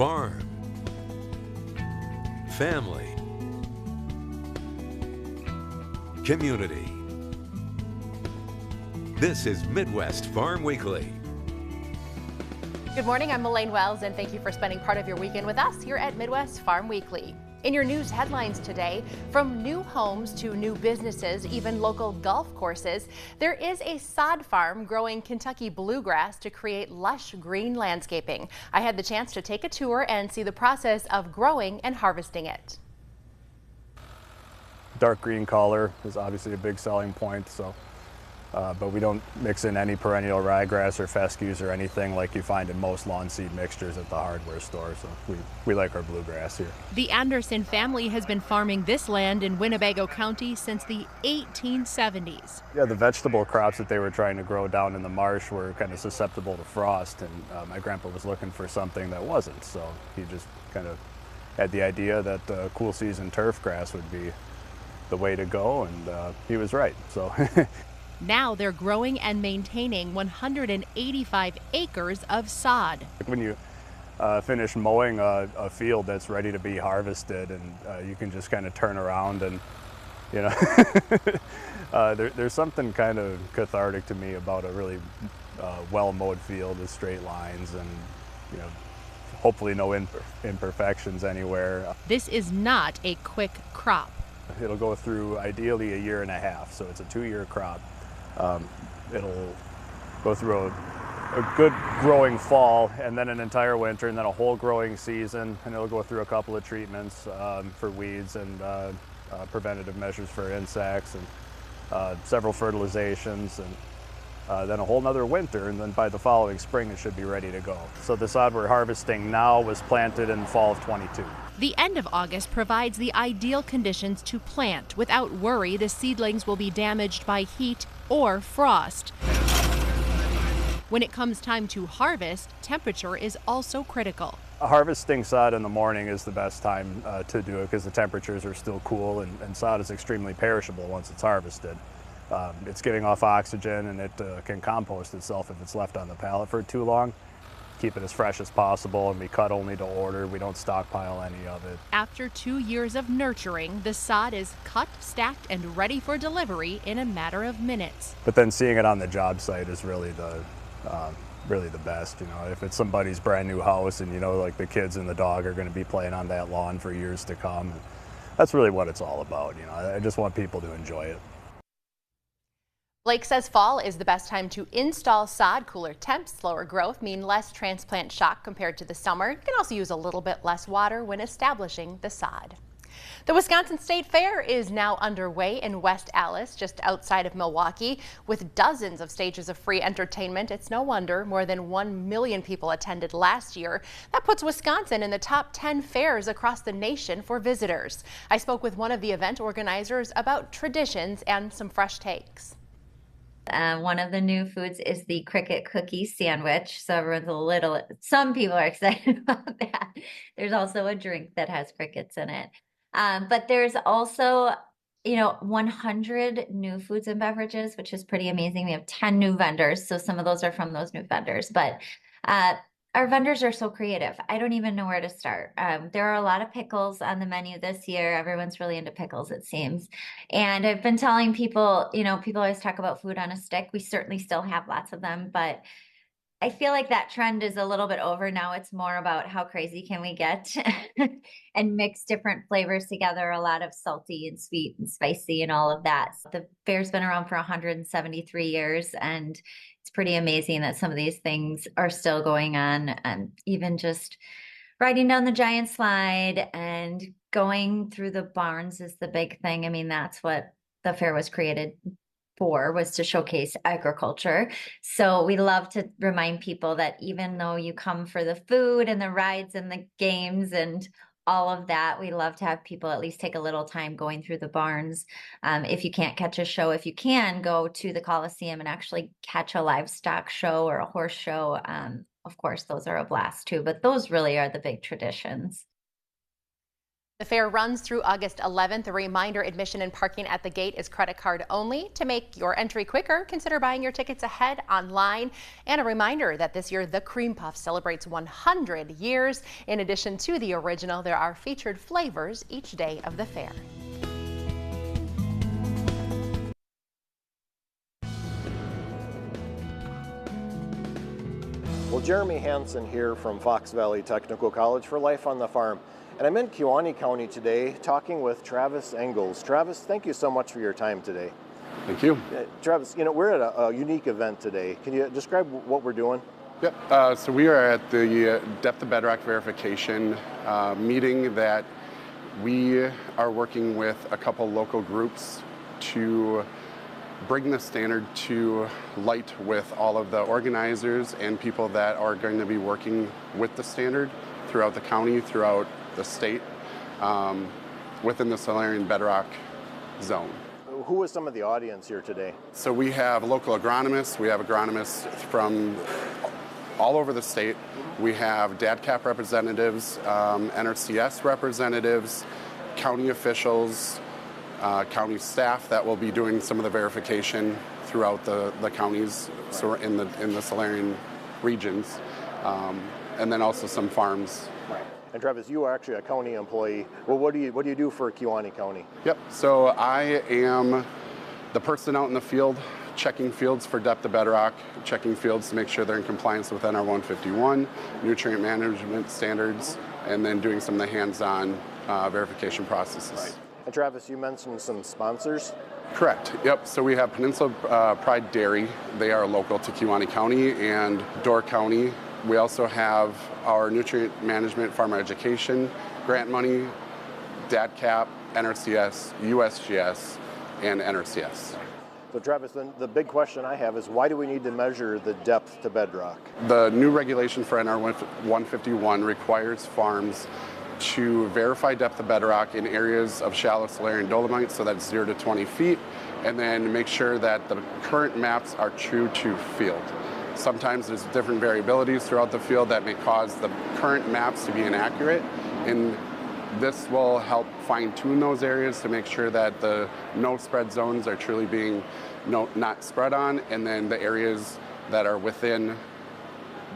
farm, family, community. This is Midwest Farm Weekly. Good morning, I'm Elaine Wells, and thank you for spending part of your weekend with us here at Midwest Farm Weekly. In your news headlines today, from new homes to new businesses, even local golf courses, there is a sod farm growing Kentucky bluegrass to create lush green landscaping. I had the chance to take a tour and see the process of growing and harvesting it. Dark green color is obviously a big selling point, but we don't mix in any perennial ryegrass or fescues or anything like you find in most lawn seed mixtures at the hardware store, so we like our bluegrass here. The Anderson family has been farming this land in Winnebago County since the 1870s. Yeah, the vegetable crops that they were trying to grow down in the marsh were kind of susceptible to frost, and my grandpa was looking for something that wasn't, so he just kind of had the idea that cool season turf grass would be the way to go, and he was right. So. Now they're growing and maintaining 185 acres of sod. When you finish mowing a field that's ready to be harvested, and you can just kind of turn around and, you know, there's something kind of cathartic to me about a really well-mowed field with straight lines and, you know, hopefully no imperfections anywhere. This is not a quick crop. It'll go through ideally a year and a half, so it's a 2-year crop. It'll go through a good growing fall, and then an entire winter, and then a whole growing season, and it'll go through a couple of treatments for weeds and preventative measures for insects, and several fertilizations, and then a whole nother winter, and then by the following spring it should be ready to go. So the sod we're harvesting now was planted in fall of 22. The end of August provides the ideal conditions to plant without worry the seedlings will be damaged by heat or frost. When it comes time to harvest, temperature is also critical. Harvesting sod in the morning is the best time to do it because the temperatures are still cool, and sod is extremely perishable once it's harvested. It's giving off oxygen, and it can compost itself if it's left on the pallet for too long. Keep it as fresh as possible, and we cut only to order. We don't stockpile any of it. After 2 years of nurturing, the sod is cut, stacked, and ready for delivery in a matter of minutes. But then seeing it on the job site is really the best. You know, if it's somebody's brand new house, and you know, like the kids and the dog are going to be playing on that lawn for years to come, that's really what it's all about. You know, I just want people to enjoy it. Blake says fall is the best time to install sod. Cooler temps, slower growth mean less transplant shock compared to the summer. You can also use a little bit less water when establishing the sod. The Wisconsin State Fair is now underway in West Allis, just outside of Milwaukee. With dozens of stages of free entertainment, it's no wonder more than 1 million people attended last year. That puts Wisconsin in the top 10 fairs across the nation for visitors. I spoke with one of the event organizers about traditions and some fresh takes. One of the new foods is the cricket cookie sandwich. So some people are excited about that. There's also a drink that has crickets in it. But there's also, 100 new foods and beverages, which is pretty amazing. We have 10 new vendors. So some of those are from those new vendors, but our vendors are so creative. I don't even know where to start. There are a lot of pickles on the menu this year. Everyone's really into pickles, it seems. And I've been telling people, people always talk about food on a stick. We certainly still have lots of them, but I feel like that trend is a little bit over now. It's more about how crazy can we get and mix different flavors together, a lot of salty and sweet and spicy and all of that. The fair's been around for 173 years, and it's pretty amazing that some of these things are still going on. And even just riding down the giant slide and going through the barns is the big thing. I mean, that's what the fair was created for, was to showcase agriculture. So we love to remind people that even though you come for the food and the rides and the games and all of that, we love to have people at least take a little time going through the barns. If you can't catch a show, if you can, go to the Coliseum and actually catch a livestock show or a horse show. Of course, those are a blast too, but those really are the big traditions. The fair runs through August 11th. A reminder, admission and parking at the gate is credit card only. To make your entry quicker, consider buying your tickets ahead online. And a reminder that this year the Cream Puff celebrates 100 years. In addition to the original, there are featured flavors each day of the fair. Well, Jeremy Hansen here from Fox Valley Technical College for Life on the Farm. And I'm in Kewaunee County today talking with Travis Engels. Travis, thank you so much for your time today. Thank you. Travis, we're at a unique event today. Can you describe what we're doing? Yep. So we are at the Depth of Bedrock verification meeting that we are working with a couple local groups to bring the standard to light with all of the organizers and people that are going to be working with the standard throughout the county, throughout the state, within the Solarian bedrock zone. Who was some of the audience here today? So we have local agronomists, we have agronomists from all over the state. We have DADCAP representatives, NRCS representatives, county officials, county staff that will be doing some of the verification throughout the counties in the Solarian regions, and then also some farms. Right. And Travis, you are actually a county employee. Well, what do you do for Kewaunee County? Yep. So I am the person out in the field, checking fields for depth of bedrock, checking fields to make sure they're in compliance with NR 151, nutrient management standards, and then doing some of the hands-on verification processes. Right. And Travis, you mentioned some sponsors. Correct. Yep. So we have Peninsula Pride Dairy. They are local to Kewaunee County and Door County. We also have our nutrient management farmer education grant money, DADCAP, NRCS, USGS, and NRCS. So Travis, then the big question I have is why do we need to measure the depth to bedrock? The new regulation for NR 151 requires farms to verify depth of bedrock in areas of shallow Solarian dolomite, so that's 0 to 20 feet, and then make sure that the current maps are true to field. Sometimes there's different variabilities throughout the field that may cause the current maps to be inaccurate, and this will help fine-tune those areas to make sure that the no spread zones are truly being not spread on, and then the areas that are within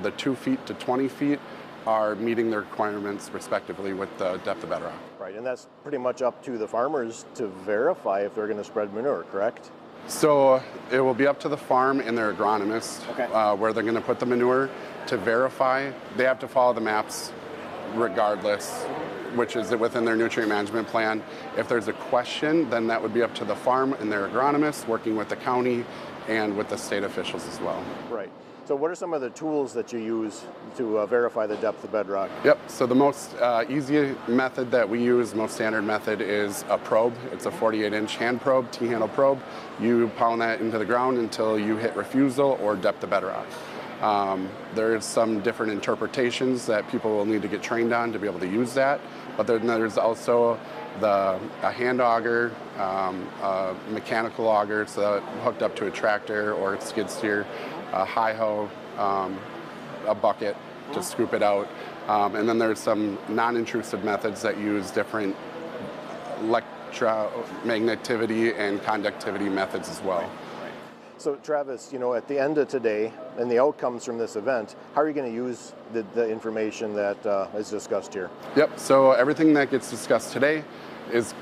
the 2 feet to 20 feet are meeting the requirements respectively with the depth of bedrock. Right, and that's pretty much up to the farmers to verify if they're going to spread manure, correct? So it will be up to the farm and their agronomist where they're going to put the manure to verify. They have to follow the maps regardless, which is within their nutrient management plan. If there's a question, then that would be up to the farm and their agronomist working with the county and with the state officials as well. Right. So what are some of the tools that you use to verify the depth of bedrock? Yep, so the most easy method that we use, most standard method, is a probe. It's a 48-inch hand probe, T-handle probe. You pound that into the ground until you hit refusal or depth of bedrock. There's some different interpretations that people will need to get trained on to be able to use that, but then there's also a hand auger, a mechanical auger, so hooked up to a tractor or a skid steer, a high hoe, a bucket to scoop it out. And then there's some non-intrusive methods that use different electromagnetivity and conductivity methods as well. So Travis, at the end of today and the outcomes from this event, how are you going to use the information that is discussed here? Yep, so everything that gets discussed today is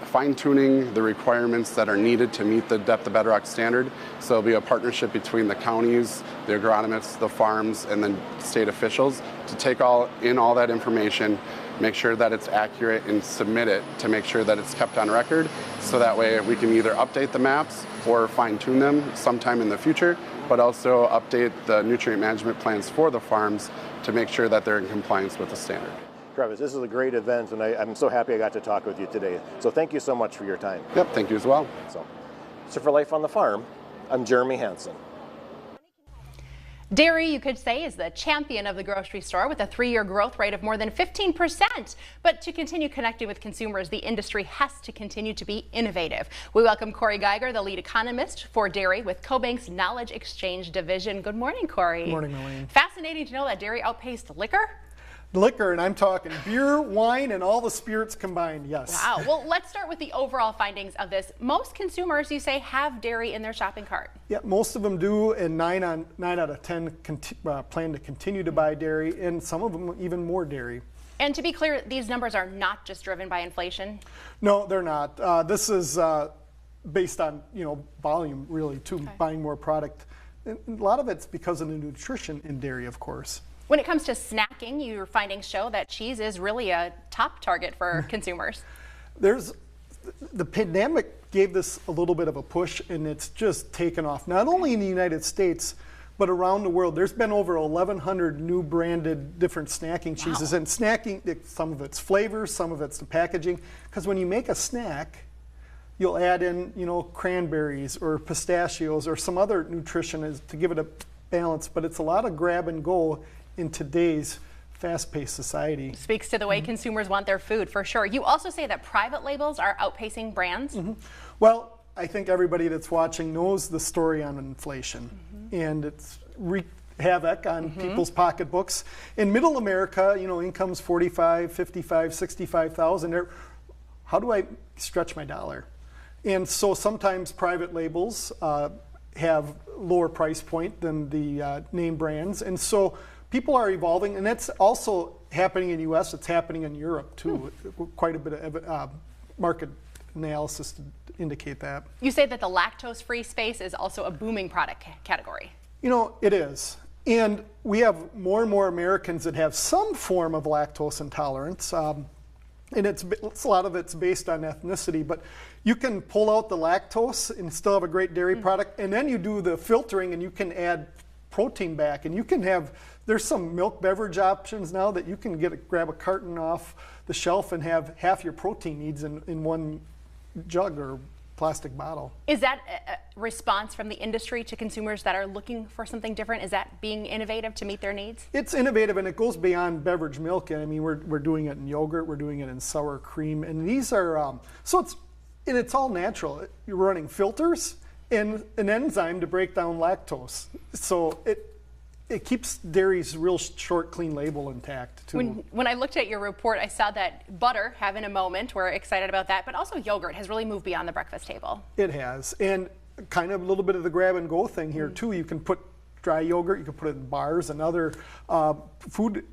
fine-tuning the requirements that are needed to meet the depth of bedrock standard. So it'll be a partnership between the counties, the agronomists, the farms, and then state officials to take all that information, make sure that it's accurate, and submit it to make sure that it's kept on record, so that way we can either update the maps or fine-tune them sometime in the future, but also update the nutrient management plans for the farms to make sure that they're in compliance with the standard. Travis, this is a great event, and I'm so happy I got to talk with you today. So thank you so much for your time. Yep, thank you as well. So for Life on the Farm, I'm Jeremy Hansen. Dairy, you could say, is the champion of the grocery store with a 3-year growth rate of more than 15%. But to continue connecting with consumers, the industry has to continue to be innovative. We welcome Corey Geiger, the lead economist for dairy with CoBank's Knowledge Exchange Division. Good morning, Corey. Good morning, Elaine. Fascinating to know that dairy outpaced liquor. liquor, and I'm talking beer, wine, and all the spirits combined, yes. Wow. Well, let's start with the overall findings of this. Most consumers, you say, have dairy in their shopping cart. Yeah, most of them do, and 9 out of 10 plan to continue to buy dairy, and some of them even more dairy. And to be clear, these numbers are not just driven by inflation? No, they're not. This is based on, volume, really, too, buying more product. And a lot of it's because of the nutrition in dairy, of course. When it comes to snacking, your findings show that cheese is really a top target for consumers. The pandemic gave this a little bit of a push, and it's just taken off, not only in the United States, but around the world. There's been over 1,100 new branded different snacking cheeses. Wow. And snacking, some of it's flavors, some of it's the packaging. Because when you make a snack, you'll add in, cranberries or pistachios or some other nutrition to give it a balance. But it's a lot of grab and go in today's fast-paced society. Speaks to the way consumers want their food, for sure. You also say that private labels are outpacing brands. Well, I think everybody that's watching knows the story on inflation, and it's wreaked havoc on people's pocketbooks. In middle America, income's 45, 55, 65,000. How do I stretch my dollar? And so sometimes private labels have lower price point than the name brands, and so people are evolving, and that's also happening in the U.S. It's happening in Europe too. Quite a bit of market analysis to indicate that. You say that the lactose-free space is also a booming product category. It is. And we have more and more Americans that have some form of lactose intolerance. And it's a lot of it's based on ethnicity, but you can pull out the lactose and still have a great dairy product, and then you do the filtering and you can add protein back, and you can there's some milk beverage options now that you can grab a carton off the shelf and have half your protein needs in one jug or plastic bottle. Is that a response from the industry to consumers that are looking for something different? Is that being innovative to meet their needs? It's innovative, and it goes beyond beverage milk. I mean, we're doing it in yogurt, we're doing it in sour cream, and these are it's all natural. You're running filters and an enzyme to break down lactose, so it keeps dairy's real short, clean label intact too. When I looked at your report, I saw that butter having a moment. We're excited about that, but also yogurt has really moved beyond the breakfast table. It has, and kind of a little bit of the grab and go thing here too. You can put dry yogurt, you can put it in bars and other food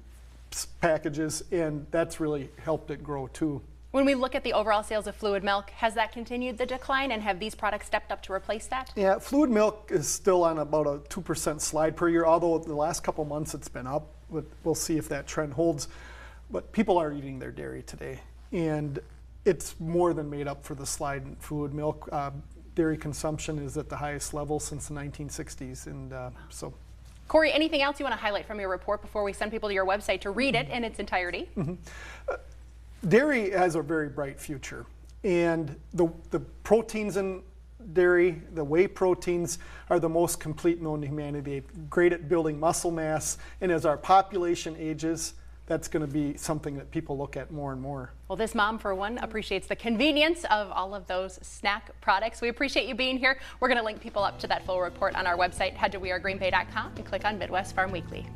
packages, and that's really helped it grow too. When we look at the overall sales of fluid milk, has that continued the decline, and have these products stepped up to replace that? Yeah, fluid milk is still on about a 2% slide per year, although the last couple months it's been up. But we'll see if that trend holds. But people are eating their dairy today, and it's more than made up for the slide in fluid milk. Dairy consumption is at the highest level since the 1960s, and so. Corey, anything else you want to highlight from your report before we send people to your website to read it in its entirety? Dairy has a very bright future, and the proteins in dairy, the whey proteins, are the most complete known to humanity. They're great at building muscle mass, and as our population ages, that's going to be something that people look at more and more. Well, this mom, for one, appreciates the convenience of all of those snack products. We appreciate you being here. We're going to link people up to that full report on our website. Head to wearegreenbay.com and click on Midwest Farm Weekly.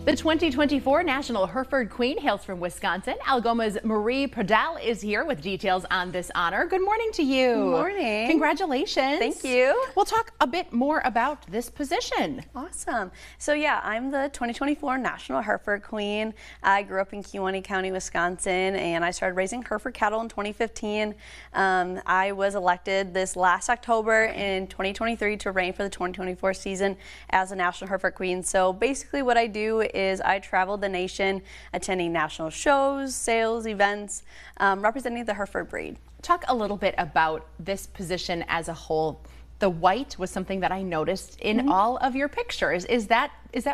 The 2024 National Hereford Queen hails from Wisconsin. Algoma's Marie Pradal is here with details on this honor. Good morning to you. Good morning. Congratulations. Thank you. We'll talk a bit more about this position. Awesome. So yeah, I'm the 2024 National Hereford Queen. I grew up in Kewaunee County, Wisconsin, and I started raising Hereford cattle in 2015. I was elected this last October in 2023 to reign for the 2024 season as a National Hereford Queen. So basically what I do is I traveled the nation attending national shows, sales, events, representing the Hereford breed. Talk a little bit about this position as a whole. The white was something that I noticed in all of your pictures. Is that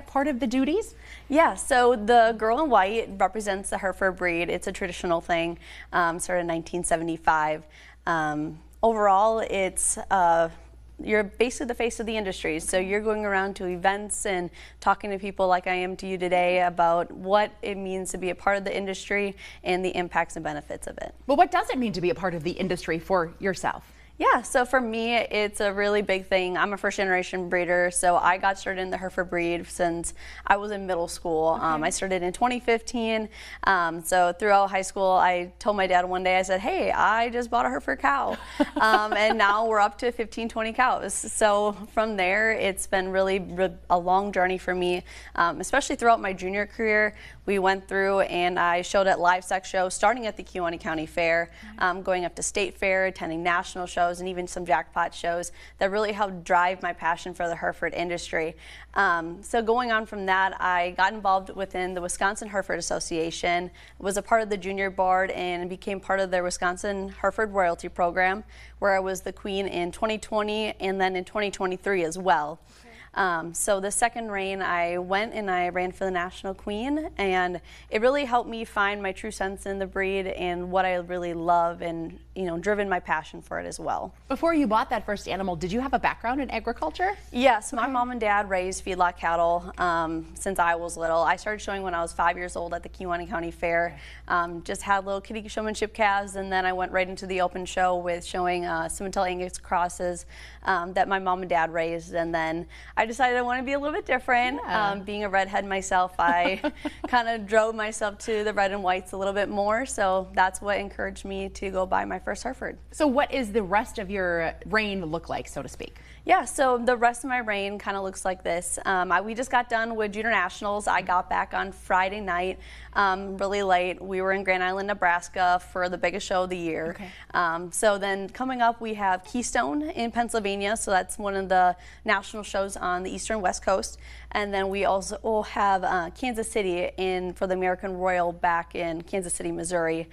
part of the duties? Yeah, so the girl in white represents the Hereford breed. It's a traditional thing, started in 1975. Overall, it's you're basically the face of the industry. So you're going around to events and talking to people like I am to you today about what it means to be a part of the industry and the impacts and benefits of it. Well, what does it mean to be a part of the industry for yourself? Yeah, so for me, it's a really big thing. I'm a first generation breeder, so I got started in the Hereford breed since I was in middle school. I started in 2015. So throughout high school, I told my dad one day, I said, hey, I just bought a Hereford cow. And now we're up to 15, 20 cows. So from there, it's been really a long journey for me, especially throughout my junior career. We went through and I showed at livestock shows, starting at the Kewaunee County Fair, going up to state fair, attending national shows, and even some jackpot shows that really helped drive my passion for the Hereford industry. So going on from that, I got involved within the Wisconsin Hereford Association, was a part of the junior board, and became part of their Wisconsin Hereford Royalty Program, where I was the queen in 2020 and then in 2023 as well. So the second reign, I went and I ran for the National Queen, and it really helped me find my true sense in the breed and what I really love, and driven my passion for it as well. Before you bought that first animal, did you have a background in agriculture? Yes, my mom and dad raised feedlot cattle since I was little. I started showing when I was 5 years old at the Kewaunee County Fair. Just had little kitty showmanship calves, and then I went right into the open show with showing Simmental Angus crosses that my mom and dad raised, and then I decided I want to be a little bit different. Being a redhead myself, I kind of drove myself to the red and whites a little bit more, so that's what encouraged me to go buy my first Hereford. So what is the rest of your reign look like, so to speak? Yeah, so the rest of my reign kind of looks like this. We just got done with Junior Nationals. I got back on Friday night, really late. We were in Grand Island, Nebraska for the biggest show of the year. So then coming up, we have Keystone in Pennsylvania. So that's one of the national shows on the eastern west coast. And then we also have Kansas City for the American Royal back in Kansas City, Missouri,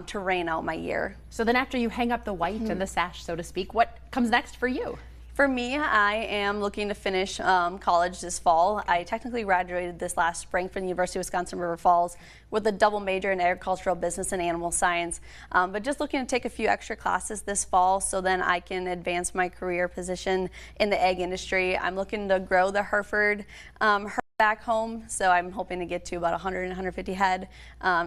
to reign out my year. So then after you hang up the white and the sash, so to speak, what comes next for you? For me, I am looking to finish college this fall. I technically graduated this last spring from the University of Wisconsin River Falls with a double major in agricultural business and animal science, but just looking to take a few extra classes this fall so then I can advance my career position in the ag industry. I'm looking to grow the Hereford back home, so I'm hoping to get to about 100 and 150 head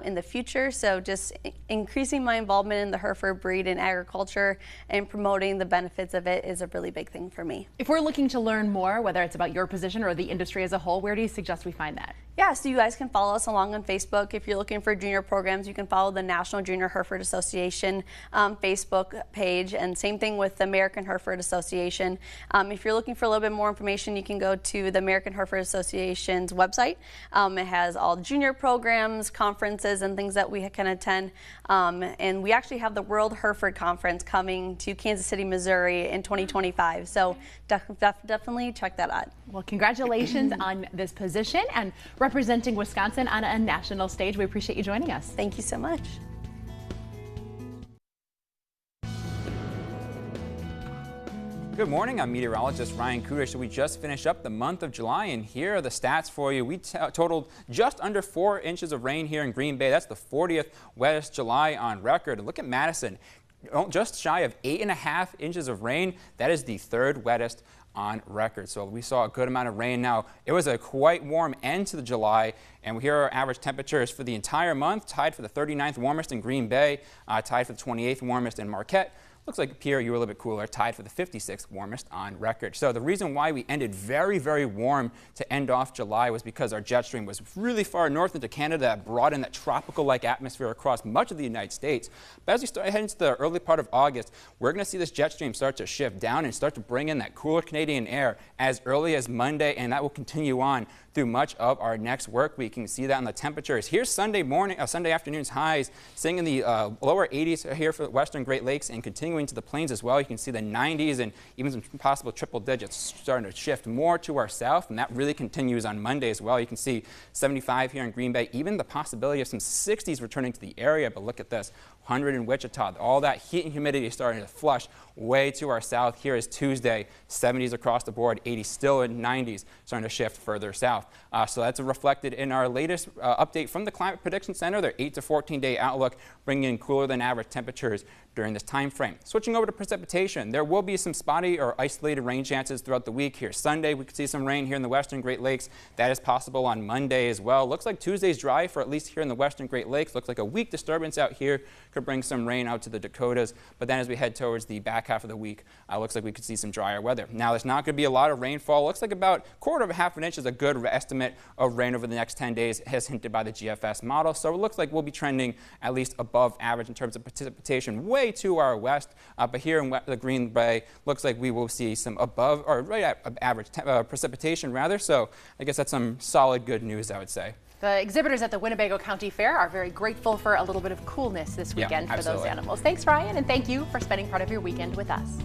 in the future. So just increasing my involvement in the Hereford breed in agriculture and promoting the benefits of it is a really big thing for me. If we're looking to learn more, whether it's about your position or the industry as a whole, where do you suggest we find that? Yeah, so you guys can follow us along on Facebook. If you're looking for junior programs, you can follow the National Junior Hereford Association Facebook page, and same thing with the American Hereford Association. If you're looking for a little bit more information, you can go to the American Hereford Association's website. It has all the junior programs, conferences, and things that we can attend. And we actually have the World Hereford Conference coming to Kansas City, Missouri in 2025. So definitely check that out. Well, congratulations on this position and representing Wisconsin on a national stage. We appreciate you joining us. Thank you so much. Good morning, I'm meteorologist Ryan Kudish. So we just finished up the month of July, and here are the stats for you. We totaled just under 4 inches of rain here in Green Bay. That's the 40th wettest July on record. Look at Madison, just shy of 8.5 inches of rain. That is the 3rd wettest on record. So we saw a good amount of rain. Now, it was a quite warm end to the July, and here are our average temperatures for the entire month, tied for the 39th warmest in Green Bay, tied for the 28th warmest in Marquette. Looks like Pierre, you were a little bit cooler, tied for the 56th warmest on record. So the reason why we ended very, very warm to end off July was because our jet stream was really far north into Canada that brought in that tropical-like atmosphere across much of the United States. But as we start heading into the early part of August, we're going to see this jet stream start to shift down and start to bring in that cooler Canadian air as early as Monday, and that will continue on through much of our next work week. You can see that on the temperatures. Here's Sunday afternoon's highs, staying in the lower 80s here for the western Great Lakes and continuing to the plains as well. You can see the 90s and even some possible triple digits starting to shift more to our south, and that really continues on Monday as well. You can see 75 here in Green Bay, even the possibility of some 60s returning to the area. But look at this, 100 in Wichita. All that heat and humidity is starting to flush way to our south. Here is Tuesday, 70s across the board, 80s still in 90s, starting to shift further south. So that's reflected in our latest update from the Climate Prediction Center, their 8 to 14 day outlook, bringing in cooler than average temperatures during this time frame. Switching over to precipitation, there will be some spotty or isolated rain chances throughout the week. Here Sunday, we could see some rain here in the western Great Lakes. That is possible on Monday as well. Looks like Tuesday's dry for at least here in the western Great Lakes. Looks like a weak disturbance out here could bring some rain out to the Dakotas. But then as we head towards the back half of the week, looks like we could see some drier weather. Now, there's not going to be a lot of rainfall. Looks like about quarter of a half an inch is a good estimate of rain over the next 10 days, as hinted by the GFS model. So it looks like we'll be trending at least above average in terms of precipitation way to our west. But here in the Green Bay, looks like we will see some above or right at average precipitation rather. So I guess that's some solid good news, I would say. The exhibitors at the Winnebago County Fair are very grateful for a little bit of coolness this weekend for those animals. Thanks, Ryan, and thank you for spending part of your weekend with us.